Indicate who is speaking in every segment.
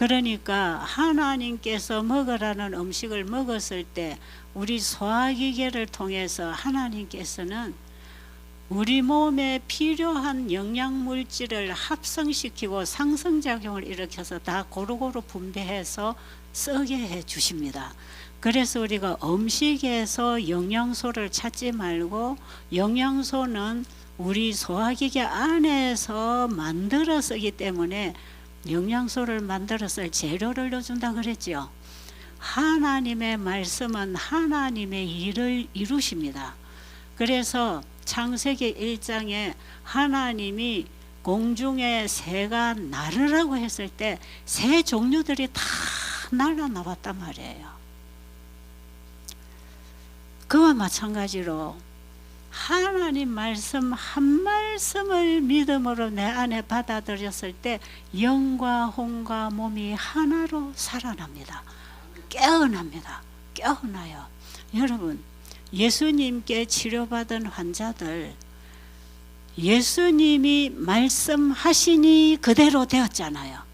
Speaker 1: 그러니까 하나님께서 먹으라는 음식을 먹었을 때 우리 소화기계를 통해서 하나님께서는 우리 몸에 필요한 영양물질을 합성시키고 상승작용을 일으켜서 다 고루고루 분배해서 쓰게 해 주십니다. 그래서 우리가 음식에서 영양소를 찾지 말고, 영양소는 우리 소화기계 안에서 만들어 쓰기 때문에 영양소를 만들어 쓸 재료를 넣어준다 그랬죠. 하나님의 말씀은 하나님의 일을 이루십니다. 그래서 창세기 1장에 하나님이 공중에 새가 날으라고 했을 때 새 종류들이 다 날아 나왔단 말이에요. 그와 마찬가지로 하나님 말씀 한 말씀을 믿음으로 내 안에 받아들였을 때 영과 혼과 몸이 하나로 살아납니다. 깨어납니다. 깨어나요. 여러분, 예수님께 치료받은 환자들, 예수님이 말씀하시니 그대로 되었잖아요.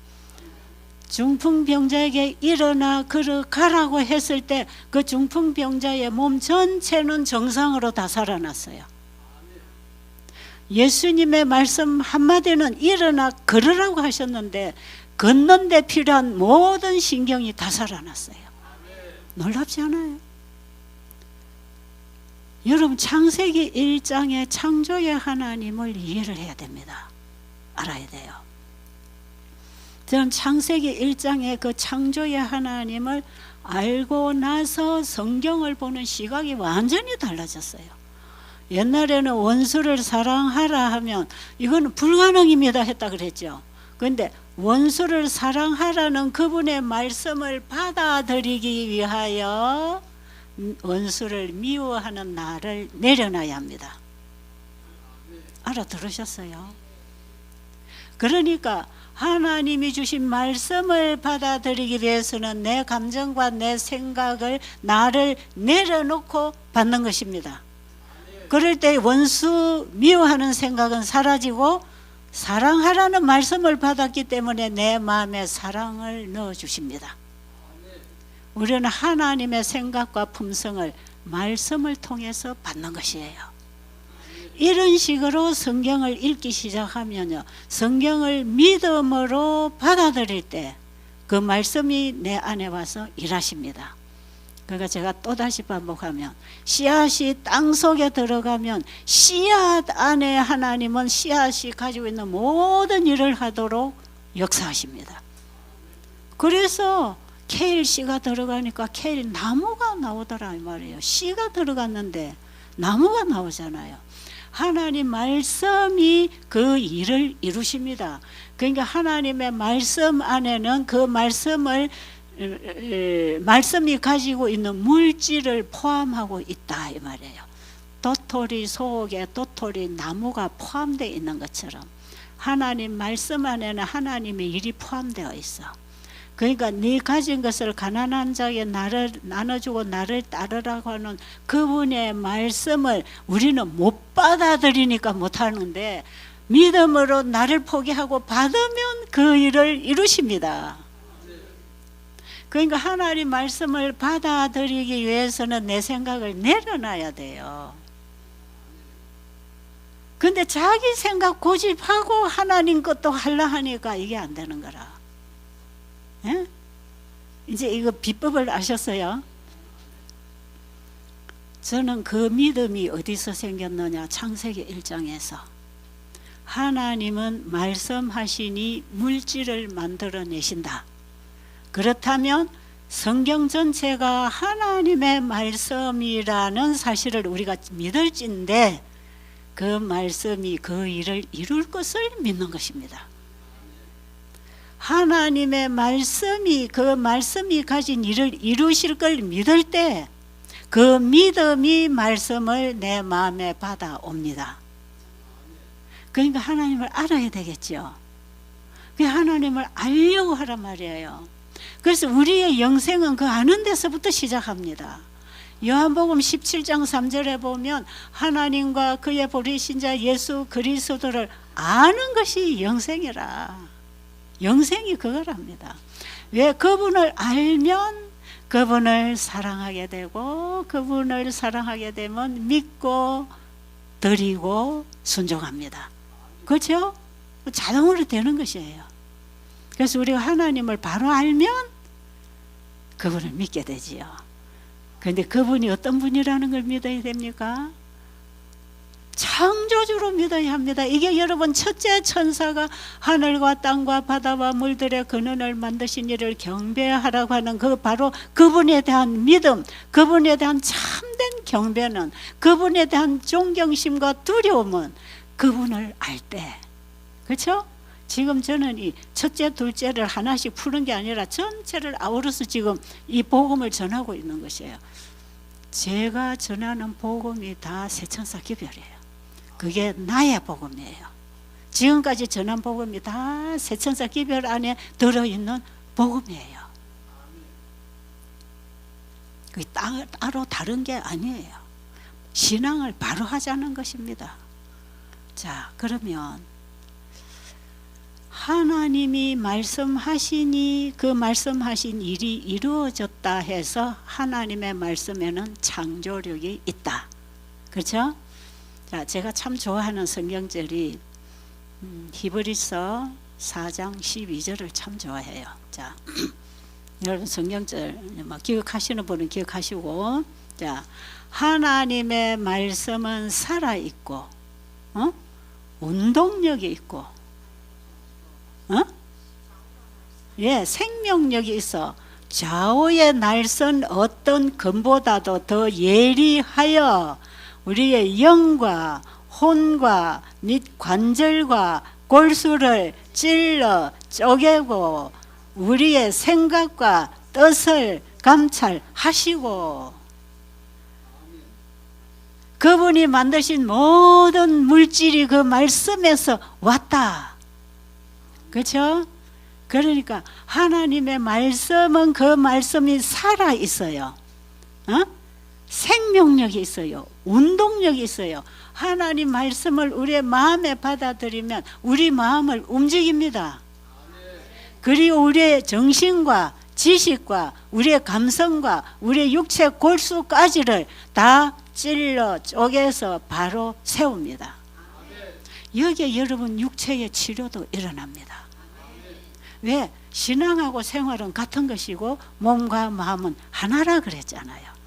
Speaker 1: 중풍병자에게 일어나 걸어가라고 했을 때 그 중풍병자의 몸 전체는 정상으로 다 살아났어요. 예수님의 말씀 한마디는 일어나 걸으라고 하셨는데 걷는 데 필요한 모든 신경이 다 살아났어요. 놀랍지 않아요? 여러분, 창세기 1장의 창조의 하나님을 이해를 해야 됩니다. 알아야 돼요. 저는 창세기 1장의 그 창조의 하나님을 알고 나서 성경을 보는 시각이 완전히 달라졌어요. 옛날에는 원수를 사랑하라 하면 이거는 불가능입니다 했다 그랬죠. 그런데 원수를 사랑하라는 그분의 말씀을 받아들이기 위하여 원수를 미워하는 나를 내려놔야 합니다. 알아들으셨어요? 그러니까 하나님이 주신 말씀을 받아들이기 위해서는 내 감정과 내 생각을, 나를 내려놓고 받는 것입니다. 그럴 때 원수 미워하는 생각은 사라지고 사랑하라는 말씀을 받았기 때문에 내 마음에 사랑을 넣어주십니다. 우리는 하나님의 생각과 품성을 말씀을 통해서 받는 것이에요. 이런 식으로 성경을 읽기 시작하면요, 성경을 믿음으로 받아들일 때 그 말씀이 내 안에 와서 일하십니다. 그러니까 제가 또다시 반복하면, 씨앗이 땅 속에 들어가면 씨앗 안에 하나님은 씨앗이 가지고 있는 모든 일을 하도록 역사하십니다. 그래서 케일 씨가 들어가니까 케일 나무가 나오더라 이 말이에요. 씨가 들어갔는데 나무가 나오잖아요. 하나님 말씀이 그 일을 이루십니다. 그러니까 하나님의 말씀 안에는 그 말씀이 가지고 있는 물질을 포함하고 있다 이 말이에요. 도토리 속에 도토리 나무가 포함되어 있는 것처럼 하나님 말씀 안에는 하나님의 일이 포함되어 있어. 그러니까 네 가진 것을 가난한 자에게 나눠주고 나를 따르라고 하는 그분의 말씀을 우리는 못 받아들이니까 못하는데, 믿음으로 나를 포기하고 받으면 그 일을 이루십니다. 그러니까 하나님 말씀을 받아들이기 위해서는 내 생각을 내려놔야 돼요. 근데 자기 생각 고집하고 하나님 것도 하려 하니까 이게 안 되는 거라. 예? 이제 이거 비법을 아셨어요? 저는 그 믿음이 어디서 생겼느냐, 창세기 1장에서 하나님은 말씀하시니 물질을 만들어내신다. 그렇다면 성경 전체가 하나님의 말씀이라는 사실을 우리가 믿을진데 그 말씀이 그 일을 이룰 것을 믿는 것입니다. 하나님의 말씀이 그 말씀이 가진 일을 이루실 걸 믿을 때 그 믿음이 말씀을 내 마음에 받아옵니다. 그러니까 하나님을 알아야 되겠죠. 그 하나님을 알려고 하란 말이에요. 그래서 우리의 영생은 그 아는 데서부터 시작합니다. 요한복음 17장 3절에 보면 하나님과 그의 보리신 자 예수 그리스도를 아는 것이 영생이라. 영생이 그거랍니다. 왜? 그분을 알면 그분을 사랑하게 되고, 그분을 사랑하게 되면 믿고 드리고 순종합니다. 그렇죠? 자동으로 되는 것이에요. 그래서 우리가 하나님을 바로 알면 그분을 믿게 되지요. 그런데 그분이 어떤 분이라는 걸 믿어야 됩니까? 창조주로 믿어야 합니다. 이게 여러분, 첫째 천사가 하늘과 땅과 바다와 물들의 근원을 만드신 이를 경배하라고 하는 그 바로 그분에 대한 믿음, 그분에 대한 참된 경배는, 그분에 대한 존경심과 두려움은 그분을 알 때, 그렇죠? 지금 저는 이 첫째, 둘째를 하나씩 푸는 게 아니라 전체를 아우러서 지금 이 복음을 전하고 있는 것이에요. 제가 전하는 복음이 다 세천사 기별이에요. 그게 나의 복음이에요. 지금까지 전한 복음이 다 세천사 기별 안에 들어있는 복음이에요. 그게 따로 다른 게 아니에요. 신앙을 바로 하자는 것입니다. 자, 그러면 하나님이 말씀하시니 그 말씀하신 일이 이루어졌다 해서 하나님의 말씀에는 창조력이 있다. 그렇죠? 자, 제가 참 좋아하는 성경절이 히브리서 4장 12절을 참 좋아해요. 자, 여러분 성경절 기억하시는 분은 기억하시고, 자, 하나님의 말씀은 살아있고, 운동력이 있고, 예, 생명력이 있어. 좌우의 날선 어떤 금보다도 더 예리하여 우리의 영과 혼과 및 관절과 골수를 찔러 쪼개고 우리의 생각과 뜻을 감찰하시고, 그분이 만드신 모든 물질이 그 말씀에서 왔다. 그렇죠? 그러니까 하나님의 말씀은 그 말씀이 살아 있어요. 생명력이 있어요. 운동력이 있어요. 하나님 말씀을 우리의 마음에 받아들이면 우리 마음을 움직입니다. 그리고 우리의 정신과 지식과 우리의 감성과 우리의 육체 골수까지를 다 찔러 쪼개서 바로 세웁니다. 여기에 여러분 육체의 치료도 일어납니다. 왜? 신앙하고 생활은 같은 것이고 몸과 마음은 하나라 그랬잖아요.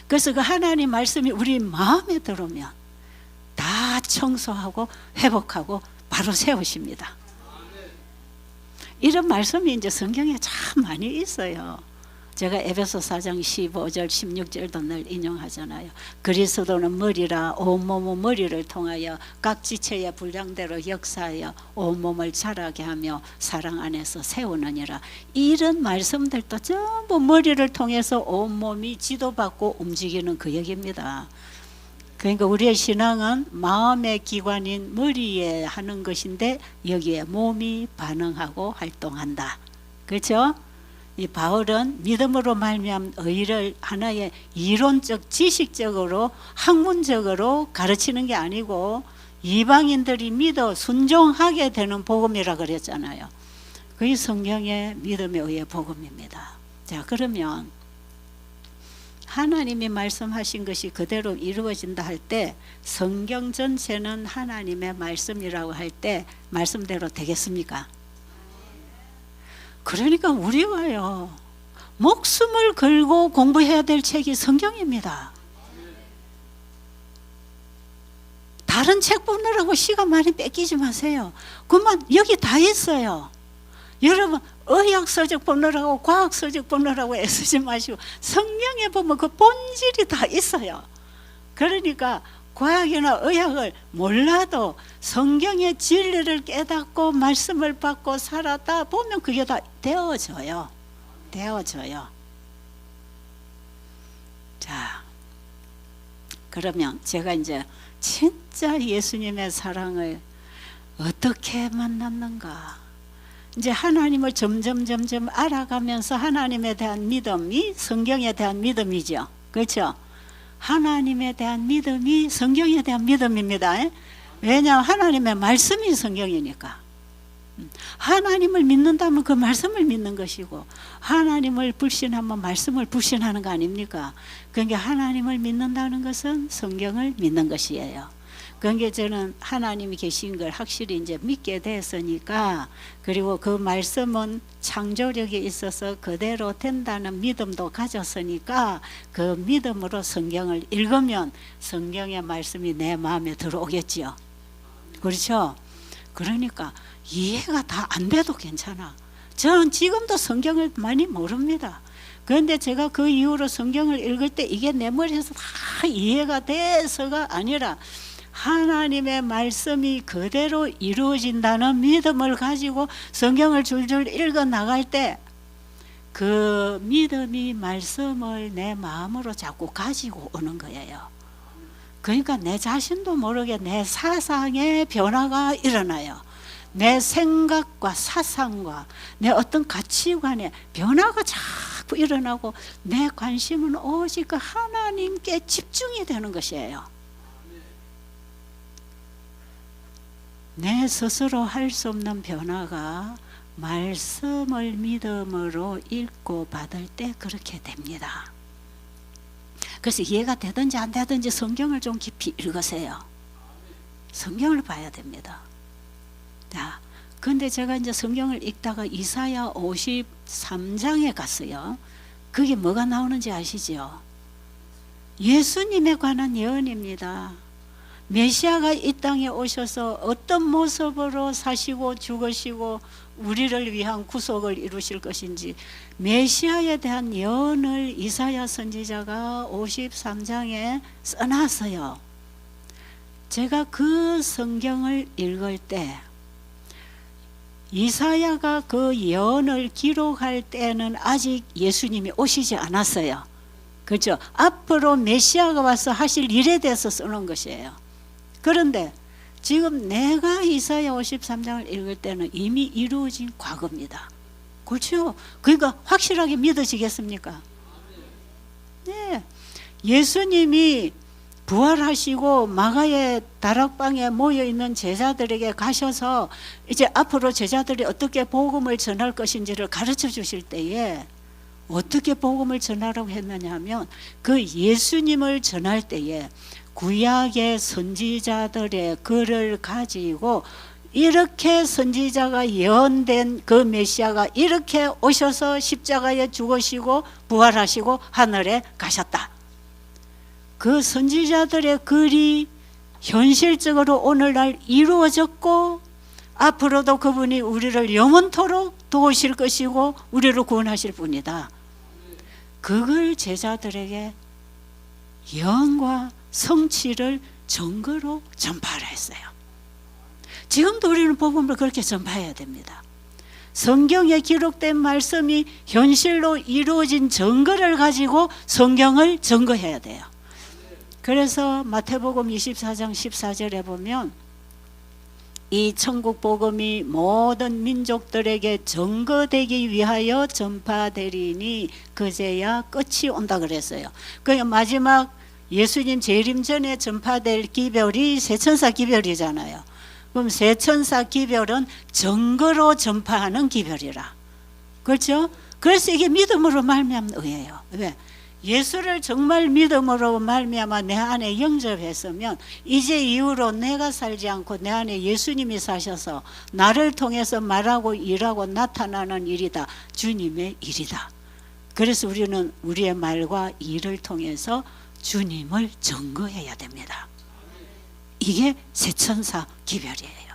Speaker 1: 그래서 그 하나님 말씀이 우리 마음에 들어오면 다 청소하고 회복하고 바로 세우십니다. 이런 말씀이 이제 성경에 참 많이 있어요. 제가 에베소 4장 15절 16절도 늘 인용하잖아요. 그리스도는 머리라 온몸은 머리를 통하여 각 지체의 분량대로 역사하여 온몸을 자라게 하며 사랑 안에서 세우느니라. 이런 말씀들도 전부 머리를 통해서 온몸이 지도받고 움직이는 그 얘기입니다. 그러니까 우리의 신앙은 마음의 기관인 머리에 하는 것인데 여기에 몸이 반응하고 활동한다. 그렇죠? 이 바울은 믿음으로 말미암은 의를 하나의 이론적 지식적으로 학문적으로 가르치는 게 아니고 이방인들이 믿어 순종하게 되는 복음이라 그랬잖아요. 그게 성경의 믿음에 의해 복음입니다. 자, 그러면 하나님이 말씀하신 것이 그대로 이루어진다 할 때 성경 전체는 하나님의 말씀이라고 할 때 말씀대로 되겠습니까? 그러니까 우리가요, 목숨을 걸고 공부해야 될 책이 성경입니다. 다른 책 보느라고 시간 많이 뺏기지 마세요. 그만 여기 다 있어요. 여러분 의학서적 보느라고 과학서적 보느라고 애쓰지 마시고 성경에 보면 그 본질이 다 있어요. 그러니까 과학이나 의학을 몰라도 성경의 진리를 깨닫고 말씀을 받고 살았다 보면 그게 다 되어져요. 되어져요. 자, 그러면 제가 이제 진짜 예수님의 사랑을 어떻게 만났는가, 이제 하나님을 점점 알아가면서 하나님에 대한 믿음이 성경에 대한 믿음이죠. 그렇죠? 하나님에 대한 믿음이 성경에 대한 믿음입니다. 왜냐하면 하나님의 말씀이 성경이니까. 하나님을 믿는다면 그 말씀을 믿는 것이고, 하나님을 불신하면 말씀을 불신하는 거 아닙니까? 그러니까 하나님을 믿는다는 것은 성경을 믿는 것이에요. 그러니까 저는 하나님이 계신 걸 확실히 이제 믿게 됐으니까, 그리고 그 말씀은 창조력이 있어서 그대로 된다는 믿음도 가졌으니까, 그 믿음으로 성경을 읽으면 성경의 말씀이 내 마음에 들어오겠지요. 그렇죠? 그러니까 이해가 다 안 돼도 괜찮아. 저는 지금도 성경을 많이 모릅니다. 그런데 제가 그 이후로 성경을 읽을 때 이게 내 머리에서 다 이해가 돼서가 아니라, 하나님의 말씀이 그대로 이루어진다는 믿음을 가지고 성경을 줄줄 읽어 나갈 때, 그 믿음이 말씀을 내 마음으로 자꾸 가지고 오는 거예요. 그러니까 내 자신도 모르게 내 사상의 변화가 일어나요. 내 생각과 사상과 내 어떤 가치관의 변화가 자꾸 일어나고, 내 관심은 오직 그 하나님께 집중이 되는 것이에요. 내 스스로 할 수 없는 변화가 말씀을 믿음으로 읽고 받을 때 그렇게 됩니다. 그래서 이해가 되든지 안 되든지 성경을 좀 깊이 읽으세요. 성경을 봐야 됩니다. 자, 근데 제가 이제 성경을 읽다가 이사야 53장에 갔어요. 그게 뭐가 나오는지 아시죠? 예수님에 관한 예언입니다. 메시아가 이 땅에 오셔서 어떤 모습으로 사시고 죽으시고 우리를 위한 구속을 이루실 것인지, 메시아에 대한 예언을 이사야 선지자가 53장에 써놨어요. 제가 그 성경을 읽을 때, 이사야가 그 예언을 기록할 때는 아직 예수님이 오시지 않았어요. 그렇죠? 앞으로 메시아가 와서 하실 일에 대해서 써놓은 것이에요. 그런데 지금 내가 이사야 53장을 읽을 때는 이미 이루어진 과거입니다. 그렇죠? 그러니까 확실하게 믿어지겠습니까? 네. 예수님이 부활하시고 마가의 다락방에 모여있는 제자들에게 가셔서 이제 앞으로 제자들이 어떻게 복음을 전할 것인지를 가르쳐 주실 때에, 어떻게 복음을 전하라고 했느냐 하면, 그 예수님을 전할 때에 구약의 선지자들의 글을 가지고, 이렇게 선지자가 예언된 그 메시아가 이렇게 오셔서 십자가에 죽으시고 부활하시고 하늘에 가셨다. 그 선지자들의 글이 현실적으로 오늘날 이루어졌고, 앞으로도 그분이 우리를 영원토록 도우실 것이고 우리를 구원하실 분이다. 그걸 제자들에게 예언과 성취를 증거로 전파를 했어요. 지금도 우리는 복음을 그렇게 전파해야 됩니다. 성경에 기록된 말씀이 현실로 이루어진 증거를 가지고 성경을 증거해야 돼요. 그래서 마태복음 24장 14절에 보면, 이 천국 복음이 모든 민족들에게 증거되기 위하여 전파되리니 그제야 끝이 온다 그랬어요. 그러니까 마지막 예수님 재림 전에 전파될 기별이 세천사 기별이잖아요. 그럼 세천사 기별은 증거로 전파하는 기별이라. 그렇죠? 그래서 이게 믿음으로 말미암는 의예요. 왜? 예수를 정말 믿음으로 말미암아 내 안에 영접했으면, 이제 이후로 내가 살지 않고 내 안에 예수님이 사셔서 나를 통해서 말하고 일하고 나타나는 일이다. 주님의 일이다. 그래서 우리는 우리의 말과 일을 통해서 주님을 증거해야 됩니다. 이게 세천사 기별이에요.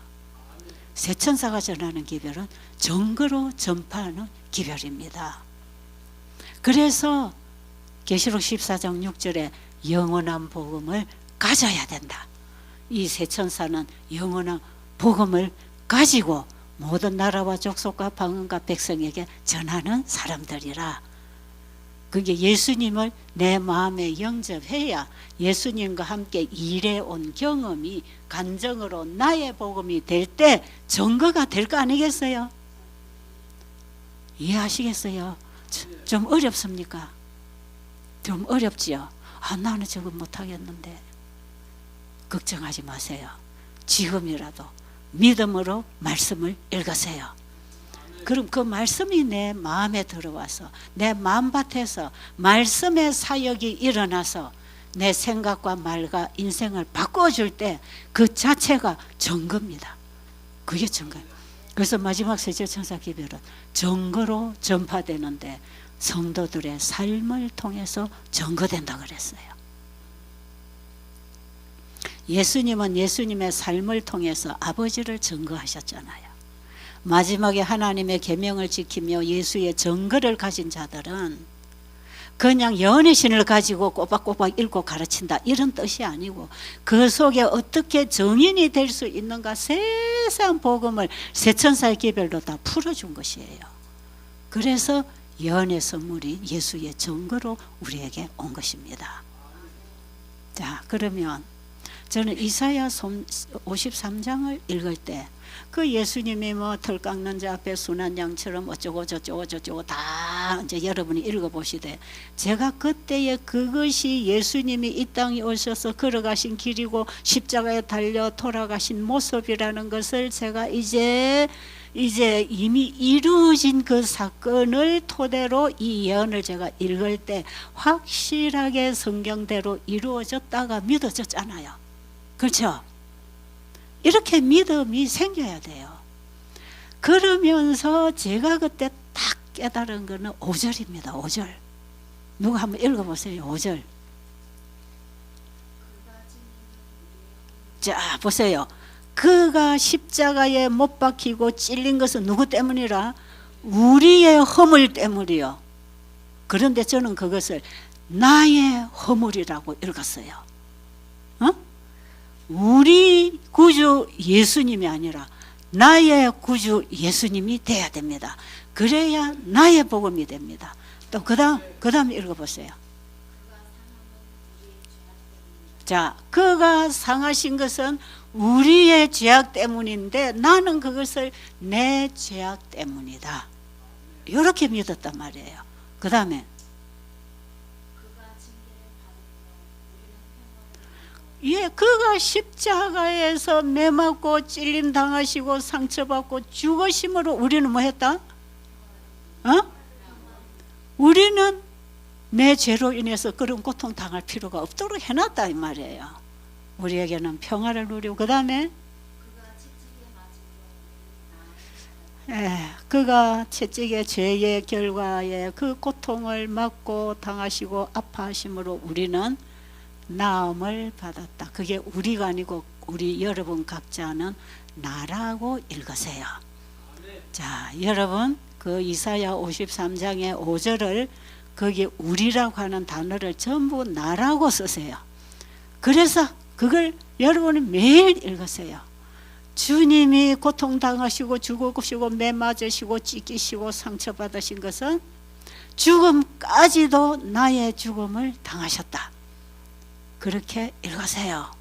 Speaker 1: 세천사가 전하는 기별은 증거로 전파하는 기별입니다. 그래서 계시록 14장 6절에 영원한 복음을 가져야 된다. 이 세천사는 영원한 복음을 가지고 모든 나라와 족속과 방언과 백성에게 전하는 사람들이라. 그게 예수님을 내 마음에 영접해야 예수님과 함께 일해온 경험이 간정으로 나의 복음이 될 때 증거가 될 거 아니겠어요? 이해하시겠어요? 좀 어렵습니까? 좀 어렵지요? 나는 저거 못하겠는데. 걱정하지 마세요. 지금이라도 믿음으로 말씀을 읽으세요. 그럼 그 말씀이 내 마음에 들어와서 내 마음밭에서 말씀의 사역이 일어나서 내 생각과 말과 인생을 바꿔줄 때 그 자체가 증거입니다. 그게 증거예요. 그래서 마지막 세제 천사 기별은 증거로 전파되는데 성도들의 삶을 통해서 증거된다 그랬어요. 예수님은 예수님의 삶을 통해서 아버지를 증거하셨잖아요. 마지막에 하나님의 계명을 지키며 예수의 증거를 가진 자들은 그냥 연애신을 가지고 꼬박꼬박 읽고 가르친다 이런 뜻이 아니고 그 속에 어떻게 증인이 될 수 있는가 세상 복음을 세천사의 기별로 다 풀어준 것이에요. 그래서 연애 선물이 예수의 증거로 우리에게 온 것입니다. 자, 그러면 저는 이사야 53장을 읽을 때 그 예수님이 뭐 털 깎는 자 앞에 순한 양처럼 어쩌고 저쩌고 다 이제 여러분이 읽어보시되 제가 그때에 그것이 예수님이 이 땅에 오셔서 걸어가신 길이고 십자가에 달려 돌아가신 모습이라는 것을 제가 이제 이미 이루어진 그 사건을 토대로 이 예언을 제가 읽을 때 확실하게 성경대로 이루어졌다가 믿어졌잖아요. 그렇죠? 이렇게 믿음이 생겨야 돼요. 그러면서 제가 그때 딱 깨달은 거는 5절입니다. 5절. 누가 한번 읽어보세요. 5절. 자, 보세요. 그가 십자가에 못 박히고 찔린 것은 누구 때문이라? 우리의 허물 때문이요. 그런데 저는 그것을 나의 허물이라고 읽었어요. 어? 우리 구주 예수님이 아니라 나의 구주 예수님이 돼야 됩니다. 그래야 나의 복음이 됩니다. 또 그 다음 읽어보세요. 자, 그가 상하신 것은 우리의 죄악 때문인데 나는 그것을 내 죄악 때문이다. 이렇게 믿었단 말이에요. 그 다음에 예, 그가 십자가에서 매맞고 찔림 당하시고 상처받고 죽으심으로 우리는 뭐 했다? 우리는 내 죄로 인해서 그런 고통 당할 필요가 없도록 해놨다 이 말이에요. 우리에게는 평화를 누리고 그 다음에 그가 채찍의 죄의 결과에 그 고통을 맞고 당하시고 아파하심으로 우리는 나음을 받았다. 그게 우리가 아니고 우리 여러분 각자는 나라고 읽으세요. 자, 여러분 그 이사야 53장의 5절을 거기 우리라고 하는 단어를 전부 나라고 쓰세요. 그래서 그걸 여러분이 매일 읽으세요. 주님이 고통당하시고 죽으시고 매맞으시고 찢기시고 상처받으신 것은 죽음까지도 나의 죽음을 당하셨다. 그렇게 읽으세요.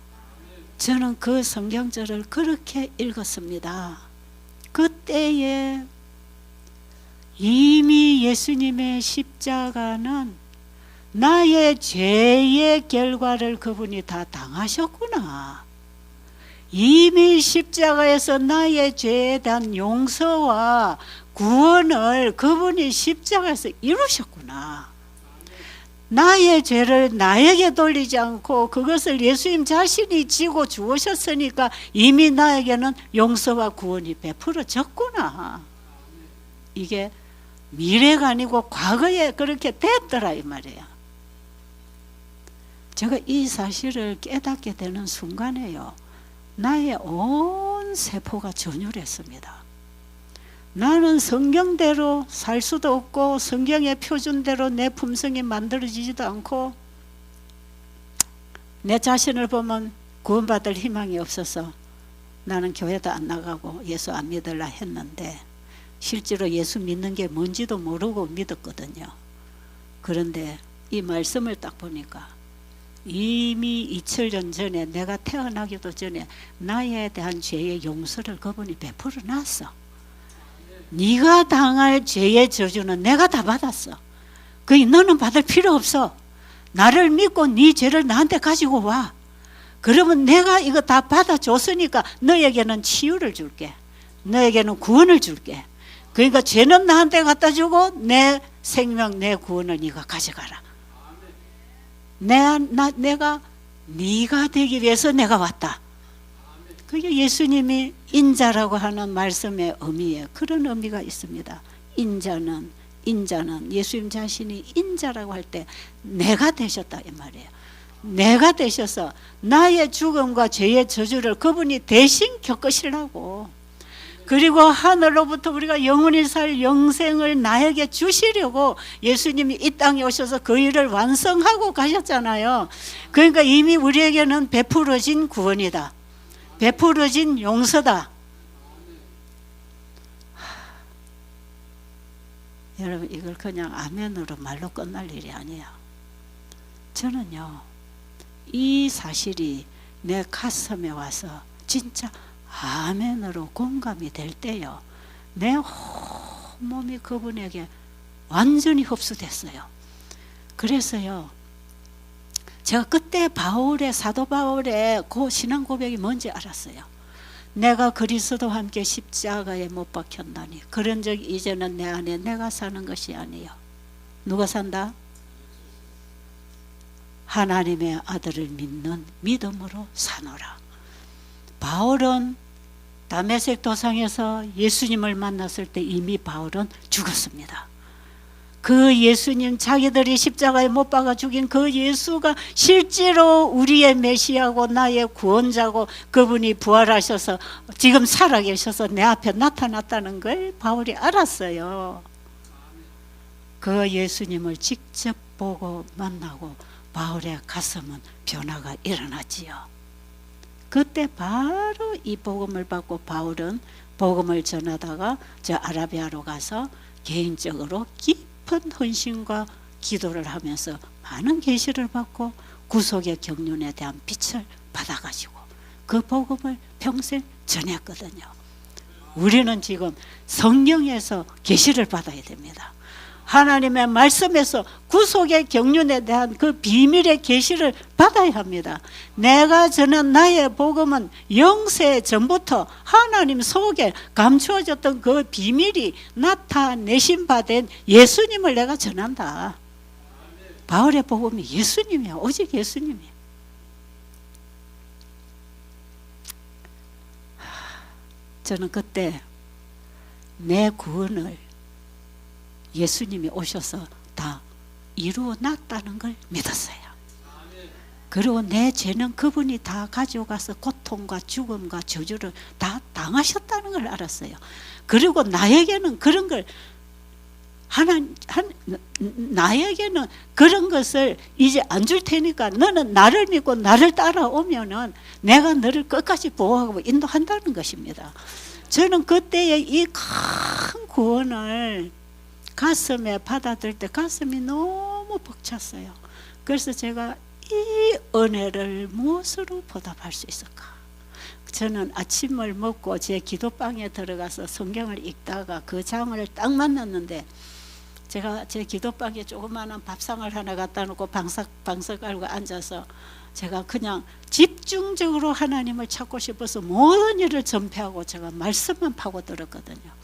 Speaker 1: 저는 그 성경절을 그렇게 읽었습니다. 그때에 이미 예수님의 십자가는 나의 죄의 결과를 그분이 다 당하셨구나. 이미 십자가에서 나의 죄에 대한 용서와 구원을 그분이 십자가에서 이루셨구나. 나의 죄를 나에게 돌리지 않고 그것을 예수님 자신이 지고 죽으셨으니까 이미 나에게는 용서와 구원이 베풀어졌구나. 이게 미래가 아니고 과거에 그렇게 됐더라 이 말이에요. 제가 이 사실을 깨닫게 되는 순간에요, 나의 온 세포가 전율했습니다. 나는 성경대로 살 수도 없고 성경의 표준대로 내 품성이 만들어지지도 않고 내 자신을 보면 구원받을 희망이 없어서 나는 교회도 안 나가고 예수 안 믿으려 했는데 실제로 예수 믿는 게 뭔지도 모르고 믿었거든요. 그런데 이 말씀을 딱 보니까 이미 2000년 전에 내가 태어나기도 전에 나에 대한 죄의 용서를 그분이 베풀어 놨어. 네가 당할 죄의 저주는 내가 다 받았어. 너는 받을 필요 없어. 나를 믿고 네 죄를 나한테 가지고 와. 그러면 내가 이거 다 받아줬으니까 너에게는 치유를 줄게. 너에게는 구원을 줄게. 그러니까 죄는 나한테 갖다 주고 내 생명, 내 구원을 네가 가져가라. 내가 네가 되기 위해서 내가 왔다. 그게 예수님이 인자라고 하는 말씀의 의미에 그런 의미가 있습니다. 인자는 예수님 자신이 인자라고 할 때 내가 되셨다 이 말이에요. 내가 되셔서 나의 죽음과 죄의 저주를 그분이 대신 겪으시려고, 그리고 하늘로부터 우리가 영원히 살 영생을 나에게 주시려고 예수님이 이 땅에 오셔서 그 일을 완성하고 가셨잖아요. 그러니까 이미 우리에게는 베풀어진 구원이다. 베풀어진 용서다. 여러분, 이걸 그냥 아멘으로 말로 끝날 일이 아니에요. 저는요, 이 사실이 내 가슴에 와서 진짜 아멘으로 공감이 될 때요, 내 몸이 그분에게 완전히 흡수됐어요. 그래서요, 제가 그때 사도 바울의 그 신앙 고백이 뭔지 알았어요. 내가 그리스도와 함께 십자가에 못 박혔나니 그런 적 이제는 내 안에 내가 사는 것이 아니요. 누가 산다? 하나님의 아들을 믿는 믿음으로 사노라. 바울은 다메섹 도상에서 예수님을 만났을 때 이미 바울은 죽었습니다. 그 예수님, 자기들이 십자가에 못 박아 죽인 그 예수가 실제로 우리의 메시아고 나의 구원자고 그분이 부활하셔서 지금 살아계셔서 내 앞에 나타났다는 걸 바울이 알았어요. 그 예수님을 직접 보고 만나고 바울의 가슴은 변화가 일어나지요. 그때 바로 이 복음을 받고 바울은 복음을 전하다가 저 아라비아로 가서 개인적으로 깊은 헌신과 기도를 하면서 많은 계시를 받고 구속의 경륜에 대한 빛을 받아가지고 그 복음을 평생 전했거든요. 우리는 지금 성령에서 계시를 받아야 됩니다. 하나님의 말씀에서 구속의 경륜에 대한 그 비밀의 계시를 받아야 합니다. 내가 전한 나의 복음은 영세 전부터 하나님 속에 감추어졌던 그 비밀이 나타내신 바 된 예수님을 내가 전한다. 바울의 복음이 예수님이야. 오직 예수님이야. 저는 그때 내 구원을 예수님이 오셔서 다 이루어 놨다는 걸 믿었어요. 그리고 내 죄는 그분이 다 가져가서 고통과 죽음과 저주를 다 당하셨다는 걸 알았어요. 그리고 나에게는 그런 걸 나에게는 그런 것을 이제 안 줄 테니까 너는 나를 믿고 나를 따라오면은 내가 너를 끝까지 보호하고 인도한다는 것입니다. 저는 그때의 이 큰 구원을 가슴에 받아들일 때 가슴이 너무 벅찼어요. 그래서 제가 이 은혜를 무엇으로 보답할 수 있을까? 저는 아침을 먹고 제 기도방에 들어가서 성경을 읽다가 그 장을 딱 만났는데, 제가 제 기도방에 조그마한 밥상을 하나 갖다 놓고 방석 깔고 앉아서 제가 그냥 집중적으로 하나님을 찾고 싶어서 모든 일을 전폐하고 제가 말씀만 파고들었거든요.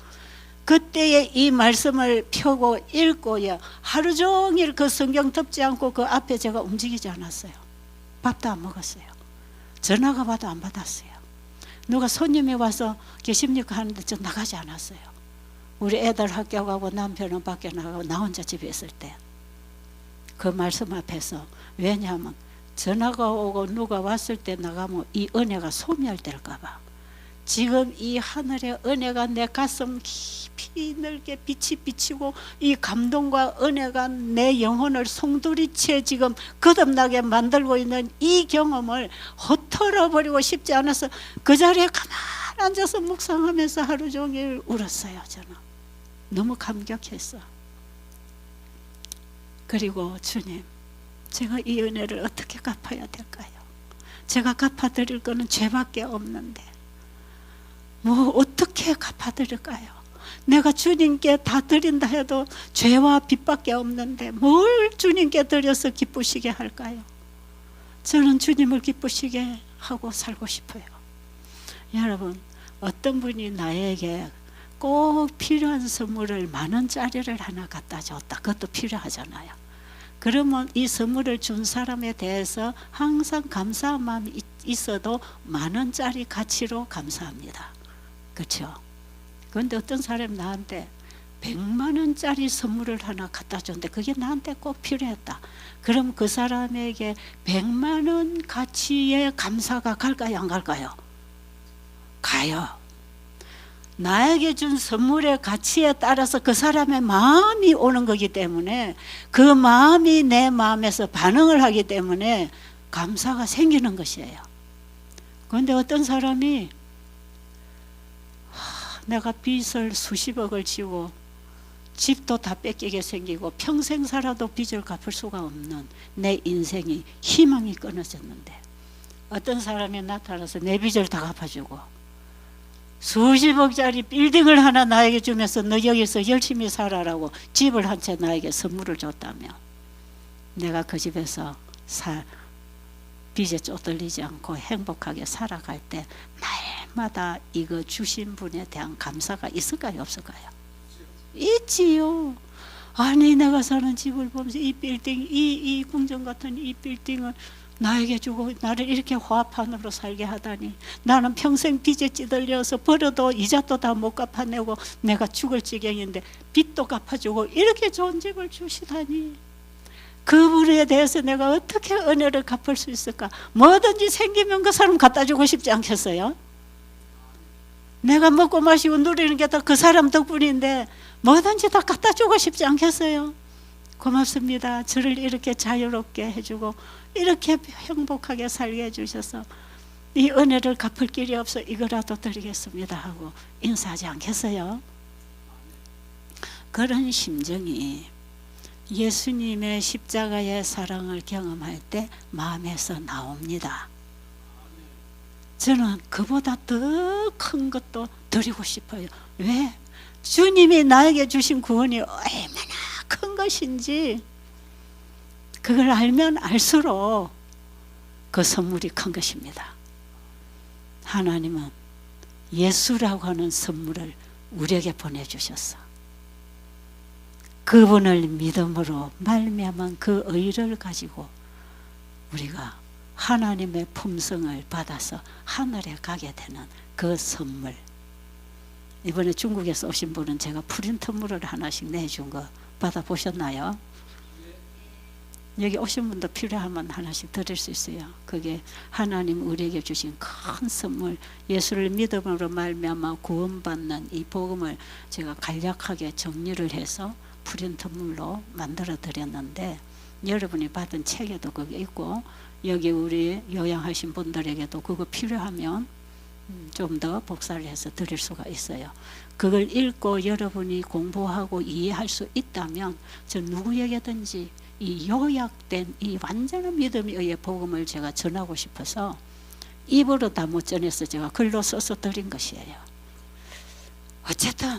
Speaker 1: 그때의 이 말씀을 펴고 읽고요, 하루 종일 그 성경 덮지 않고 그 앞에 제가 움직이지 않았어요. 밥도 안 먹었어요. 전화가 와도 안 받았어요. 누가 손님이 와서 계십니까 하는데 저 나가지 않았어요. 우리 애들 학교 가고 남편은 밖에 나가고 나 혼자 집에 있을 때 그 말씀 앞에서, 왜냐하면 전화가 오고 누가 왔을 때 나가면 이 은혜가 소멸될까 봐. 지금 이 하늘의 은혜가 내 가슴 깊이 넓게 빛이 비치고 이 감동과 은혜가 내 영혼을 송두리째 지금 거듭나게 만들고 있는 이 경험을 헛털어버리고 싶지 않아서 그 자리에 가만히 앉아서 묵상하면서 하루 종일 울었어요. 저는 너무 감격했어. 그리고 주님, 제가 이 은혜를 어떻게 갚아야 될까요? 제가 갚아드릴 거는 죄밖에 없는데 뭐 어떻게 갚아드릴까요? 내가 주님께 다 드린다 해도 죄와 빚밖에 없는데 뭘 주님께 드려서 기쁘시게 할까요? 저는 주님을 기쁘시게 하고 살고 싶어요. 여러분, 어떤 분이 나에게 꼭 필요한 선물을 10,000원짜리를 하나 갖다 줬다. 그것도 필요하잖아요. 그러면 이 선물을 준 사람에 대해서 항상 감사한 마음이 있어도 10,000원짜리 가치로 감사합니다. 그렇죠? 그런데 어떤 사람이 나한테 100만원짜리 선물을 하나 갖다 줬는데 그게 나한테 꼭 필요했다. 그럼 그 사람에게 100만원 가치의 감사가 갈까요? 안 갈까요? 가요. 나에게 준 선물의 가치에 따라서 그 사람의 마음이 오는 거기 때문에 그 마음이 내 마음에서 반응을 하기 때문에 감사가 생기는 것이에요. 그런데 어떤 사람이 내가 빚을 수십억을 지고 집도 다 뺏기게 생기고 평생 살아도 빚을 갚을 수가 없는 내 인생이 희망이 끊어졌는데 어떤 사람이 나타나서 내 빚을 다 갚아주고 수십억짜리 빌딩을 하나 나에게 주면서 너 여기서 열심히 살아라고 집을 한 채 나에게 선물을 줬다며 내가 그 집에서 빚에 쫓들리지 않고 행복하게 살아갈 때 날마다 이거 주신 분에 대한 감사가 있을까요? 없을까요? 있지요. 아니 내가 사는 집을 보면서 이 빌딩 이 궁전 같은 이 빌딩을 나에게 주고 나를 이렇게 화판으로 살게 하다니 나는 평생 빚에 찌들려서 벌어도 이자도 다 못 갚아내고 내가 죽을 지경인데 빚도 갚아주고 이렇게 좋은 집을 주시다니 그분에 대해서 내가 어떻게 은혜를 갚을 수 있을까? 뭐든지 생기면 그 사람 갖다 주고 싶지 않겠어요? 내가 먹고 마시고 누리는 게 다 그 사람 덕분인데 뭐든지 다 갖다 주고 싶지 않겠어요? 고맙습니다. 저를 이렇게 자유롭게 해주고 이렇게 행복하게 살게 해주셔서 이 은혜를 갚을 길이 없어 이거라도 드리겠습니다 하고 인사하지 않겠어요? 그런 심정이 예수님의 십자가의 사랑을 경험할 때 마음에서 나옵니다. 저는 그보다 더 큰 것도 드리고 싶어요. 왜? 주님이 나에게 주신 구원이 얼마나 큰 것인지 그걸 알면 알수록 그 선물이 큰 것입니다. 하나님은 예수라고 하는 선물을 우리에게 보내주셨어. 그분을 믿음으로 말미암은 그 의를 가지고 우리가 하나님의 품성을 받아서 하늘에 가게 되는 그 선물. 이번에 중국에서 오신 분은 제가 프린트물을 하나씩 내준 거 받아보셨나요? 여기 오신 분도 필요하면 하나씩 드릴 수 있어요. 그게 하나님 우리에게 주신 큰 선물, 예수를 믿음으로 말미암아 구원받는 이 복음을 제가 간략하게 정리를 해서 프린트물로 만들어 드렸는데 여러분이 받은 책에도 그게 있고 여기 우리 요양하신 분들에게도 그거 필요하면 좀 더 복사를 해서 드릴 수가 있어요. 그걸 읽고 여러분이 공부하고 이해할 수 있다면 저 누구에게든지 이 요약된 이 완전한 믿음의 의의 복음을 제가 전하고 싶어서 입으로 다 못 전해서 제가 글로 써서 드린 것이에요. 어쨌든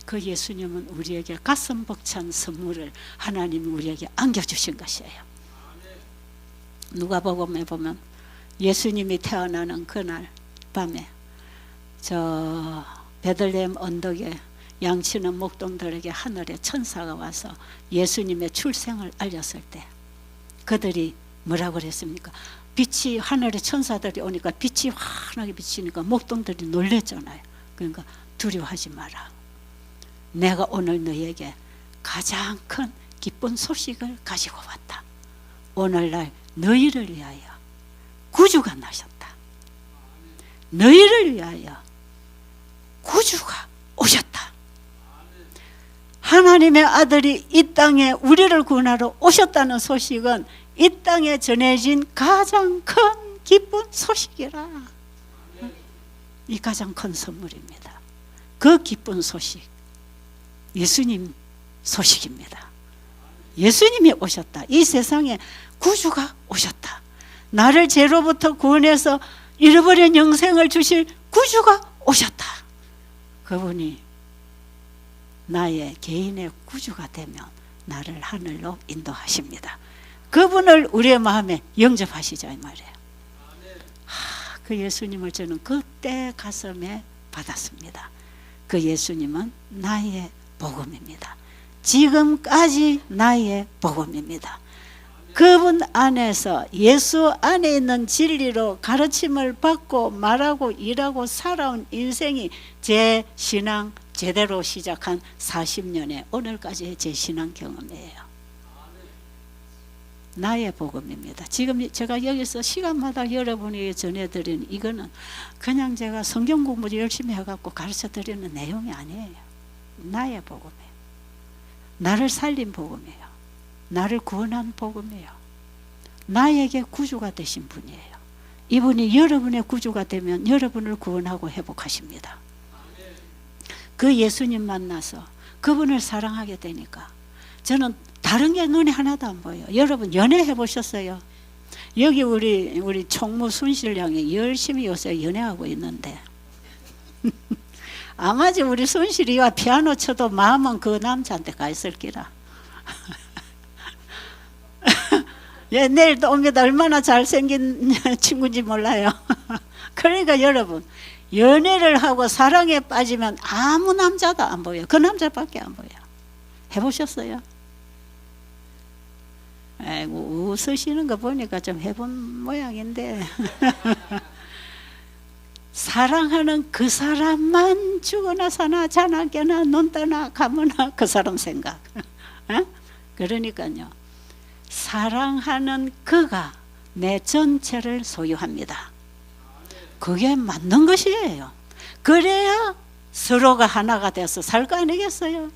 Speaker 1: 그 예수님은 우리에게 가슴 벅찬 선물을 하나님이 우리에게 안겨주신 것이에요. 누가복음에 보면 예수님이 태어나는 그날 밤에 저 베들레헴 언덕에 양치는 목동들에게 하늘의 천사가 와서 예수님의 출생을 알렸을 때 그들이 뭐라고 그랬습니까? 빛이 하늘의 천사들이 오니까 빛이 환하게 비치니까 목동들이 놀랬잖아요. 그러니까 두려워하지 마라. 내가 오늘 너에게 가장 큰 기쁜 소식을 가지고 왔다. 오늘날 너희를 위하여 구주가 나셨다. 너희를 위하여 구주가 오셨다. 하나님의 아들이 이 땅에 우리를 구원하러 오셨다는 소식은 이 땅에 전해진 가장 큰 기쁜 소식이라. 이 가장 큰 선물입니다. 그 기쁜 소식 예수님 소식입니다. 예수님이 오셨다. 이 세상에 구주가 오셨다. 나를 죄로부터 구원해서 잃어버린 영생을 주실 구주가 오셨다. 그분이 나의 개인의 구주가 되면 나를 하늘로 인도하십니다. 그분을 우리의 마음에 영접하시자 이 말이에요. 그 예수님을 저는 그때 가슴에 받았습니다. 그 예수님은 나의 복음입니다. 지금까지 나의 복음입니다. 그분 안에서 예수 안에 있는 진리로 가르침을 받고 말하고 일하고 살아온 인생이 제 신앙 제대로 시작한 40년의 오늘까지의 제 신앙 경험이에요. 나의 복음입니다. 지금 제가 여기서 시간마다 여러분에게 전해드리는 이거는 그냥 제가 성경 공부 열심히 해갖고 가르쳐드리는 내용이 아니에요. 나의 복음이에요. 나를 살린 복음이에요. 나를 구원한 복음이에요. 나에게 구주가 되신 분이에요. 이분이 여러분의 구주가 되면 여러분을 구원하고 회복하십니다. 그 예수님 만나서 그분을 사랑하게 되니까 저는 다른 게 눈에 하나도 안 보여요. 여러분 연애해 보셨어요? 여기 우리 총무 순실 양이 열심히 요새 연애하고 있는데 아마 우리 순실이와 피아노 쳐도 마음은 그 남자한테 가 있을 기라. 예, 내일 또 옵니다. 얼마나 잘생긴 친구인지 몰라요. 그러니까 여러분 연애를 하고 사랑에 빠지면 아무 남자도 안 보여요. 그 남자밖에 안 보여요. 해보셨어요? 아이고, 웃으시는 거 보니까 좀 해본 모양인데 사랑하는 그 사람만 죽어나 사나 자나 깨나 눈 떠나 가거나 그 사람 생각. 그러니까요 사랑하는 그가 내 전체를 소유합니다. 그게 맞는 것이에요. 그래야 서로가 하나가 돼서 살 거 아니겠어요?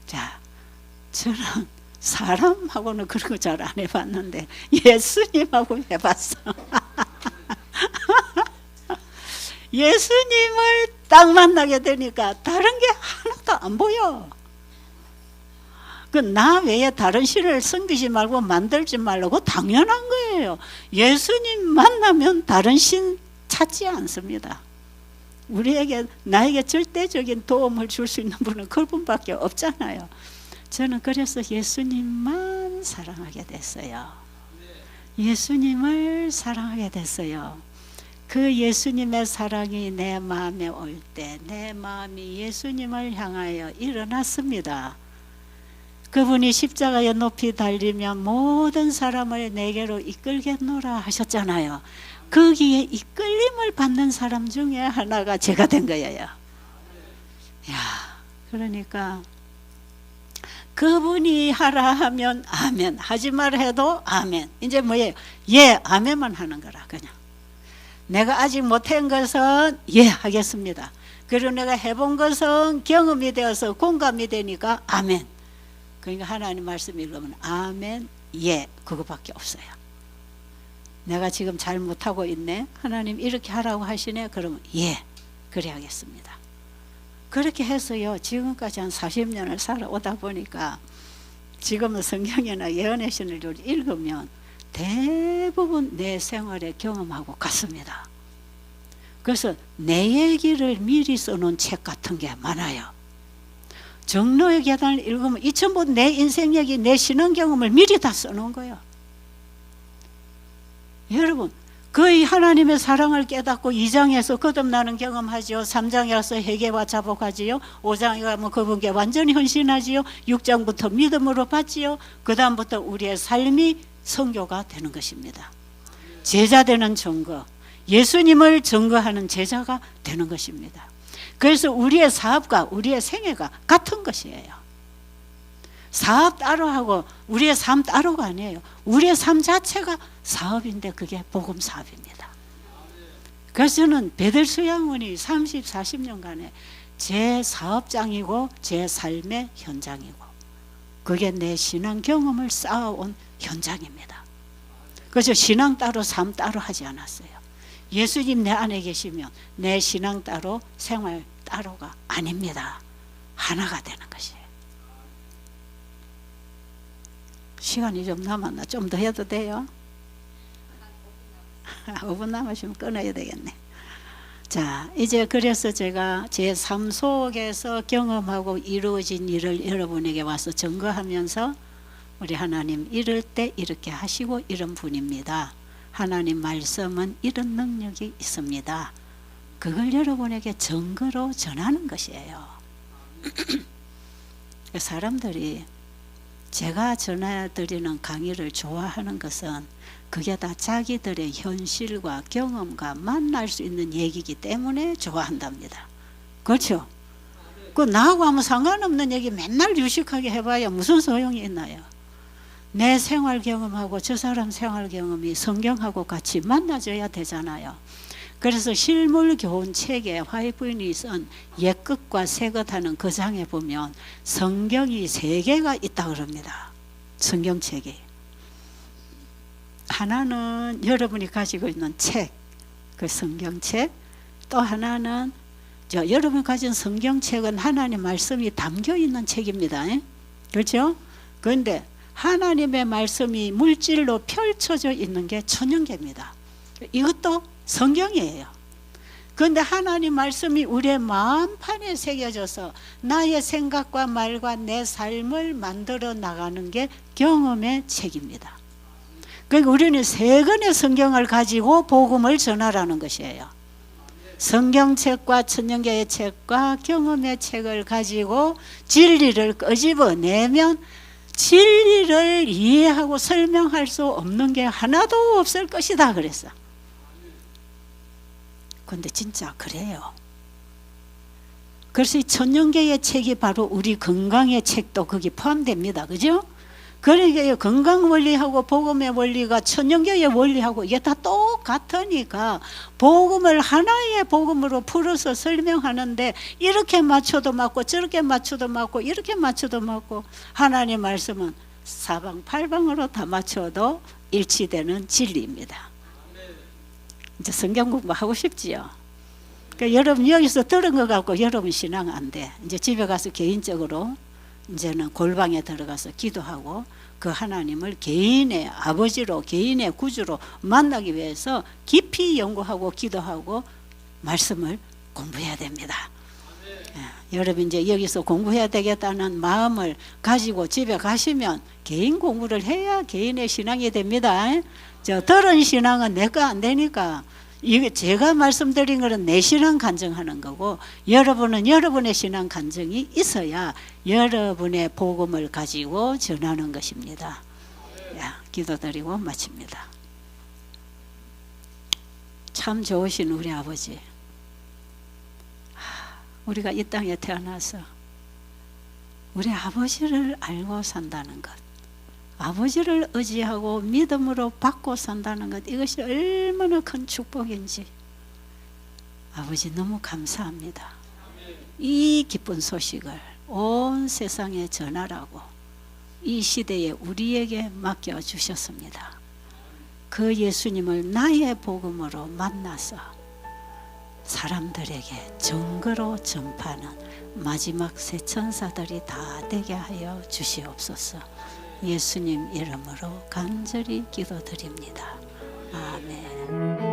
Speaker 1: 자, 저는 사람하고는 그런 거 잘 안 해봤는데 예수님하고 해봤어. 예수님을 딱 만나게 되니까 다른 게 하나도 안 보여. 그 나 외에 다른 신을 섬기지 말고 만들지 말라고 당연한 거예요. 예수님 만나면 다른 신 찾지 않습니다. 우리에게 나에게 절대적인 도움을 줄 수 있는 분은 그분밖에 없잖아요. 저는 그래서 예수님만 사랑하게 됐어요. 예수님을 사랑하게 됐어요. 그 예수님의 사랑이 내 마음에 올 때 내 마음이 예수님을 향하여 일어났습니다. 그분이 십자가에 높이 달리면 모든 사람을 내게로 이끌겠노라 하셨잖아요. 거기에 이끌림을 받는 사람 중에 하나가 제가 된 거예요. 야, 그러니까 그분이 하라 하면 아멘, 하지 말라 해도 아멘. 이제 뭐예요? 예, 아멘만 하는 거라. 그냥 내가 아직 못한 것은 예 하겠습니다. 그리고 내가 해본 것은 경험이 되어서 공감이 되니까 아멘. 그러니까 하나님 말씀 읽으면 아멘, 예, 그거밖에 없어요. 내가 지금 잘 못하고 있네. 하나님 이렇게 하라고 하시네. 그러면 예, 그래 하겠습니다. 그렇게 해서요 지금까지 한 40년을 살아오다 보니까 지금은 성경이나 예언의 신을 읽으면 대부분 내 생활에 경험하고 같습니다. 그래서 내 얘기를 미리 써놓은 책 같은 게 많아요. 정로의 계단을 읽으면 이 전부 내 인생 얘기, 내 신앙 경험을 미리 다 써놓은 거예요. 여러분 거의 하나님의 사랑을 깨닫고 2장에서 거듭나는 경험하지요. 3장에 가서 회개와 자복하지요. 5장에 가면 그분께 완전히 헌신하지요. 6장부터 믿음으로 받지요. 그 다음부터 우리의 삶이 선교가 되는 것입니다. 제자 되는 증거, 예수님을 증거하는 제자가 되는 것입니다. 그래서 우리의 사업과 우리의 생애가 같은 것이에요. 사업 따로 하고 우리의 삶 따로가 아니에요. 우리의 삶 자체가 사업인데 그게 복음 사업입니다. 그래서 저는 베들수양원이 30, 40년간의 제 사업장이고 제 삶의 현장이고 그게 내 신앙 경험을 쌓아온 현장입니다. 그래서 신앙 따로 삶 따로 하지 않았어요. 예수님 내 안에 계시면 내 신앙 따로 생활 따로가 아닙니다. 하나가 되는 것이에요. 시간이 좀 남았나? 좀 더 해도 돼요? 5분 남으시면 끊어야 되겠네. 자, 이제 그래서 제가 제 삶 속에서 경험하고 이루어진 일을 여러분에게 와서 증거하면서 우리 하나님 이럴 때 이렇게 하시고 이런 분입니다 하나님 말씀은 이런 능력이 있습니다. 그걸 여러분에게 증거로 전하는 것이에요. 사람들이 제가 전해드리는 강의를 좋아하는 것은 그게 다 자기들의 현실과 경험과 만날 수 있는 얘기이기 때문에 좋아한답니다. 그렇죠? 그 나하고 아무 상관없는 얘기 맨날 유식하게 해봐야 무슨 소용이 있나요? 내 생활 경험하고 저 사람 생활 경험이 성경하고 같이 만나줘야 되잖아요. 그래서 실물 교훈 책에 화이트부인이 쓴 옛것과 새것 하는 그 장에 보면 성경이 3개가 있다 그럽니다. 성경책이. 하나는 여러분이 가지고 있는 책, 그 성경책. 또 하나는 여러분이 가진 성경책은 하나님 말씀이 담겨 있는 책입니다. 그렇죠? 그런데 하나님의 말씀이 물질로 펼쳐져 있는 게 천연계입니다. 이것도 성경이에요. 그런데 하나님 말씀이 우리의 마음판에 새겨져서 나의 생각과 말과 내 삶을 만들어 나가는 게 경험의 책입니다. 그러니까 우리는 3권의 성경을 가지고 복음을 전하라는 것이에요. 성경책과 천연계의 책과 경험의 책을 가지고 진리를 끄집어내면 진리를 이해하고 설명할 수 없는 게 하나도 없을 것이다 그랬어. 근데 진짜 그래요. 그래서 이 천연계의 책이 바로 우리 건강의 책도 거기 포함됩니다. 그죠? 그러니까 건강 원리하고 복음의 원리가 천연계의 원리하고 이게 다 똑같으니까 복음을 하나의 복음으로 풀어서 설명하는데 이렇게 맞춰도 맞고 저렇게 맞춰도 맞고 이렇게 맞춰도 맞고 하나님 말씀은 사방팔방으로 다 맞춰도 일치되는 진리입니다. 이제 성경 공부하고 싶지요. 그러니까 여러분 여기서 들은 것 같고 여러분 신앙 안 돼. 이제 집에 가서 개인적으로 이제는 골방에 들어가서 기도하고 그 하나님을 개인의 아버지로 개인의 구주로 만나기 위해서 깊이 연구하고 기도하고 말씀을 공부해야 됩니다. 여러분 이제 여기서 공부해야 되겠다는 마음을 가지고 집에 가시면 개인 공부를 해야 개인의 신앙이 됩니다. 들은 신앙은 내 거 안 되니까 이게 제가 말씀드린 것은 내 신앙 간증하는 거고 여러분은 여러분의 신앙 간증이 있어야 여러분의 복음을 가지고 전하는 것입니다. 기도드리고 마칩니다. 참 좋으신 우리 아버지, 우리가 이 땅에 태어나서 우리 아버지를 알고 산다는 것, 아버지를 의지하고 믿음으로 받고 산다는 것, 이것이 얼마나 큰 축복인지 아버지 너무 감사합니다. 이 기쁜 소식을 온 세상에 전하라고 이 시대에 우리에게 맡겨주셨습니다. 그 예수님을 나의 복음으로 만나서 사람들에게 증거로 전파하는 마지막 새 천사들이 다 되게 하여 주시옵소서. 예수님 이름으로 간절히 기도드립니다. 아멘.